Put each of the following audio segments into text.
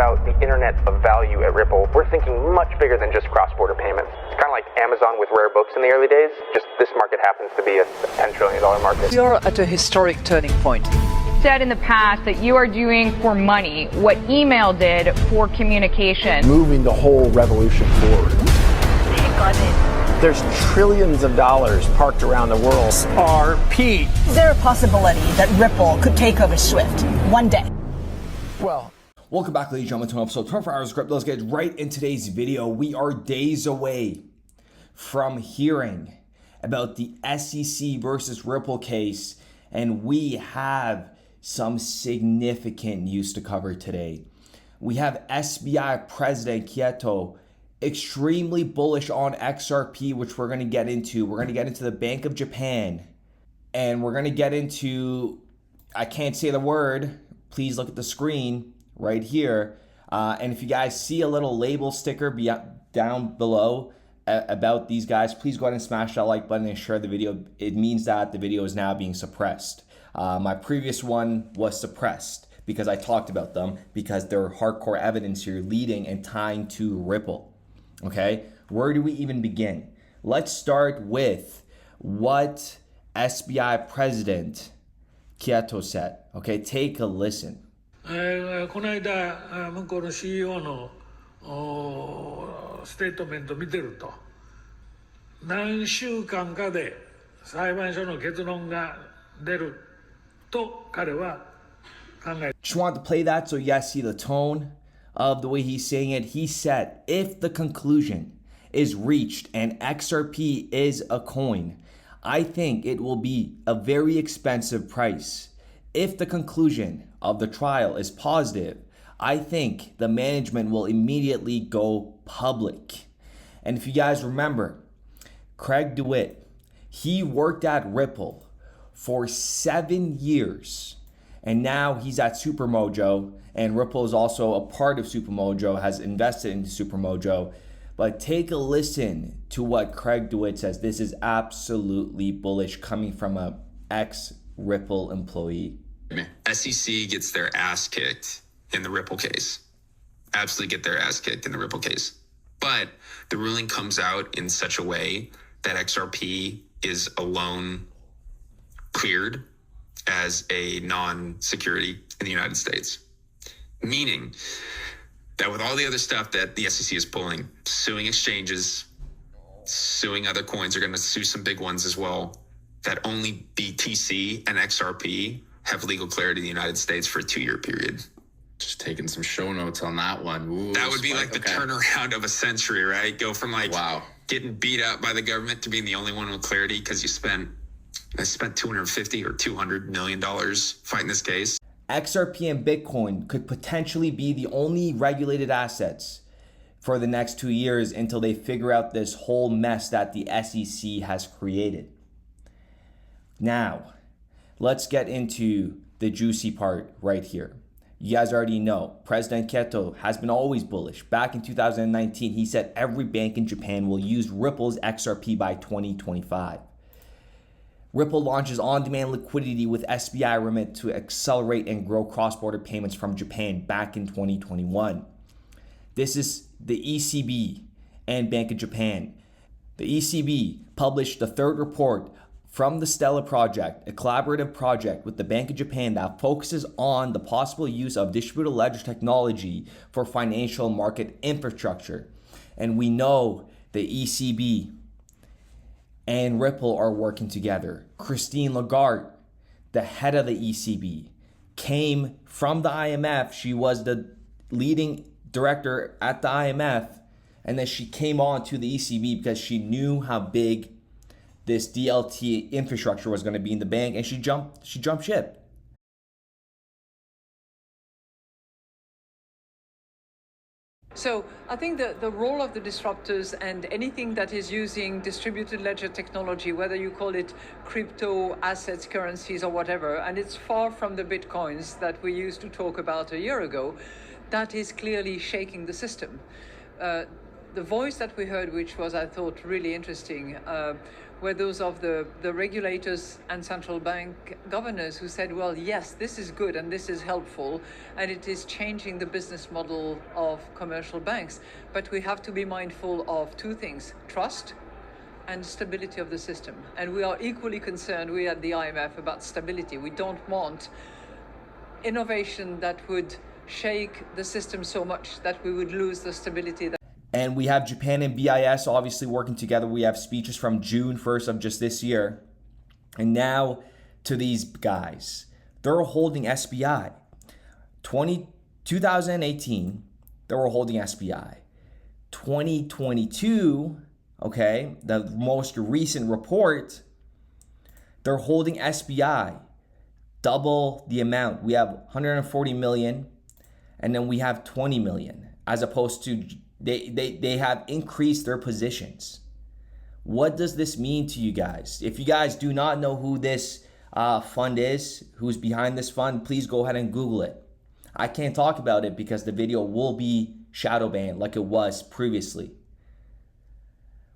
about the internet of value at Ripple, we're thinking much bigger than just cross-border payments. It's kind of like Amazon with rare books in the early days, just this market happens to be a $10 trillion market. We are at a historic turning point. Said in the past that you are doing for money what email did for communication. Moving the whole revolution forward. There's trillions of dollars parked around the world. XRP. Is there a possibility that Ripple could take over Swift one day? Well, welcome back, ladies and gentlemen, to episode 24 hours of crypto. Let's get right in today's video. We are days away from hearing about the SEC versus Ripple case, and we have some significant news to cover today. We have SBI President Quieto extremely bullish on XRP, which we're going to get into. We're going to get into the Bank of Japan, and we're going to get into, I can't say the word, please look at the screen right here. And if you guys see a little label sticker down below about these guys, please go ahead and smash that like button and share the video. It means that the video is now being suppressed. My previous one was suppressed because I talked about them, because they're hardcore evidence here leading and tying to Ripple. Okay, where do we even begin? Let's start with what SBI President Quieto said. Okay, take a listen. この間向こうの CEO のステートメント見てると、何週間かで裁判所の結論が出ると彼は考えて。 Just wanted to play that so you guys see the tone of the way he's saying it. He said, if the conclusion is reached and XRP is a coin, I think it will be a very expensive price. If the conclusion of the trial is positive, I think the management will immediately go public. And if you guys remember, Craig DeWitt, he worked at Ripple for 7 years. And now he's at Supermojo, and Ripple is also a part of Supermojo, has invested into Supermojo. But take a listen to what Craig DeWitt says. This is absolutely bullish coming from an ex-Ripple employee. SEC gets their ass kicked in the Ripple case. Absolutely get their ass kicked in the Ripple case. But the ruling comes out in such a way that XRP is alone cleared as a non-security in the United States. Meaning that with all the other stuff that the SEC is pulling, suing exchanges, suing other coins, are going to sue some big ones as well, that only BTC and XRP have legal clarity in the United States for a 2-year period. Just taking some show notes on that one. Ooh, that would be like the turnaround of a century, right? Go from like getting beat up by the government to being the only one with clarity because I spent $250 or $200 million fighting this case. XRP and Bitcoin could potentially be the only regulated assets for the next 2 years until they figure out this whole mess that the SEC has created. Now, let's get into the juicy part right here. You guys already know, President Quieto has been always bullish. Back in 2019, he said every bank in Japan will use Ripple's XRP by 2025. Ripple launches on-demand liquidity with SBI Remit to accelerate and grow cross-border payments from Japan back in 2021. This is the ECB and Bank of Japan. The ECB published the third report from the Stella project, a collaborative project with the Bank of Japan that focuses on the possible use of distributed ledger technology for financial market infrastructure. And we know the ECB and Ripple are working together. Christine Lagarde, the head of the ECB, came from the IMF. She was the leading director at the IMF, and then she came on to the ECB because she knew how big this DLT infrastructure was going to be in the bank, and she jumped ship. So I think the role of the disruptors and anything that is using distributed ledger technology, whether you call it crypto assets, currencies, or whatever, and it's far from the bitcoins that we used to talk about a year ago, that is clearly shaking the system. the voice that we heard, which was, I thought, really interesting, were those of the regulators and central bank governors who said, well, yes, this is good and this is helpful and it is changing the business model of commercial banks. But we have to be mindful of two things: trust and stability of the system. And we are equally concerned, we at the IMF, about stability. We don't want innovation that would shake the system so much that we would lose the stability. And we have Japan and BIS obviously working together. We have speeches from June 1st of just this year. And now to these guys. They're holding SBI. 2018, they were holding SBI. 2022, okay, the most recent report, they're holding SBI. Double the amount. We have 140 million and then we have 20 million, as opposed to they have increased their positions. What does this mean to you guys? If you guys do not know who this fund is, who's behind this fund, please go ahead and Google it. I can't talk about it because the video will be shadow banned like it was previously.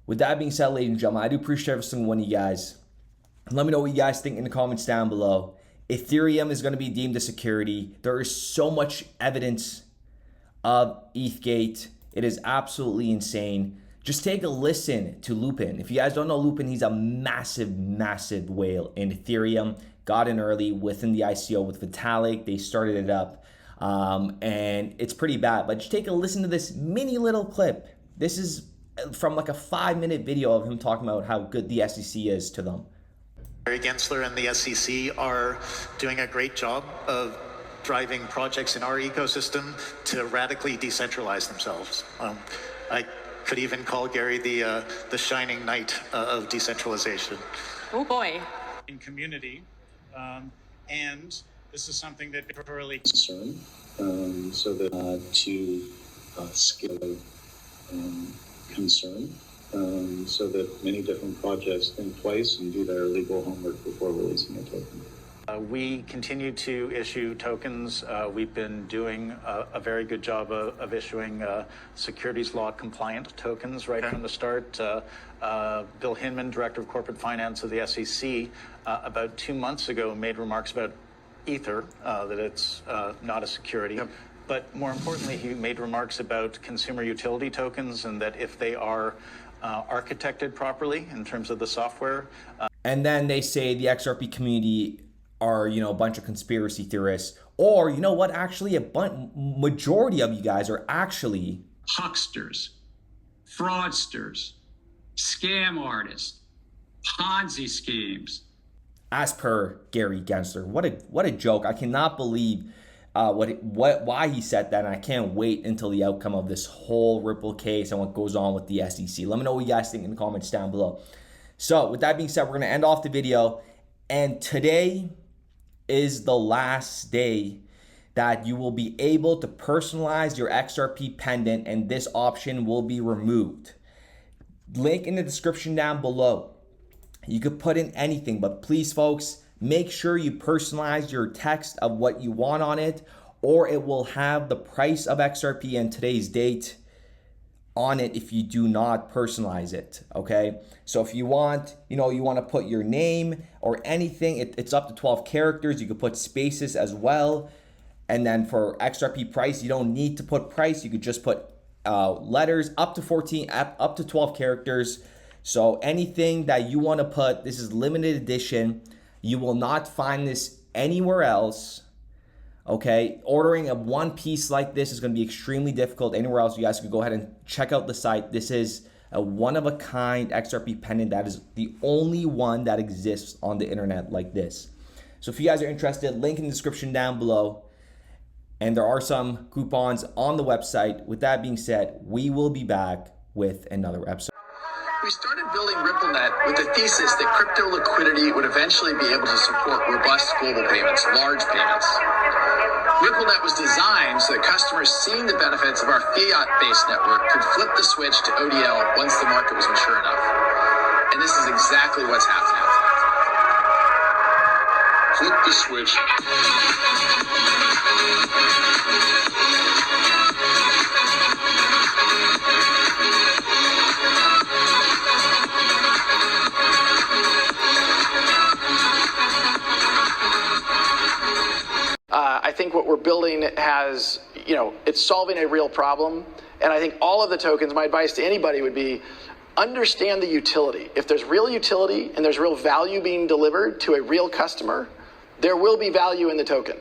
With that being said, ladies and gentlemen, I do appreciate every single one of you guys. Let me know what you guys think in the comments down below. Ethereum is going to be deemed a security. There is so much evidence of ETHgate. It is absolutely insane. Just take a listen to Lupin. If you guys don't know Lupin, he's a massive, massive whale in Ethereum. Got in early within the ICO with Vitalik. They started it up. And it's pretty bad. But just take a listen to this mini little clip. This is from like a 5-minute video of him talking about how good the SEC is to them. Gary Gensler and the SEC are doing a great job of driving projects in our ecosystem to radically decentralize themselves. I could even call Gary the shining knight of decentralization. Oh boy. In community, and this is something that really concern, so that to scale concern. So that many different projects think twice and do their legal homework before releasing a token. We continue to issue tokens. We've been doing a very good job of issuing securities law compliant tokens right from the start. Bill Hinman, Director of Corporate Finance of the SEC, about 2 months ago made remarks about Ether, that it's not a security. Yep. But more importantly, he made remarks about consumer utility tokens and that if they are architected properly in terms of the software. And then they say the XRP community are, you know, a bunch of conspiracy theorists, or you know what, actually majority of you guys are actually hucksters, fraudsters, scam artists, Ponzi schemes. As per Gary Gensler. What a joke. I cannot believe why he said that, and I can't wait until the outcome of this whole Ripple case and what goes on with the SEC. Let me know what you guys think in the comments down below. So with that being said, we're going to end off the video, and today is the last day that you will be able to personalize your XRP pendant, and this option will be removed. Link in the description down below. You could put in anything, but please folks, make sure you personalize your text of what you want on it, or it will have the price of XRP and today's date on it if you do not personalize it, okay? So if you want, you want to put your name or anything, it's up to 12 characters. You could put spaces as well. And then for XRP price, you don't need to put price. You could just put letters up to 12 characters. So anything that you want to put, this is limited edition. You will not find this anywhere else, okay? Ordering a one piece like this is going to be extremely difficult anywhere else. You guys can go ahead and check out the site. This is a one-of-a-kind XRP pendant that is the only one that exists on the internet like this. So if you guys are interested, link in the description down below. And there are some coupons on the website. With that being said, we will be back with another episode. We started building RippleNet with the thesis that crypto liquidity would eventually be able to support robust global payments, large payments. RippleNet was designed so that customers seeing the benefits of our fiat-based network could flip the switch to ODL once the market was mature enough. And this is exactly what's happening. Flip the switch. think what we're building has, it's solving a real problem. And I think all of the tokens, my advice to anybody would be, understand the utility. If there's real utility and there's real value being delivered to a real customer, there will be value in the token.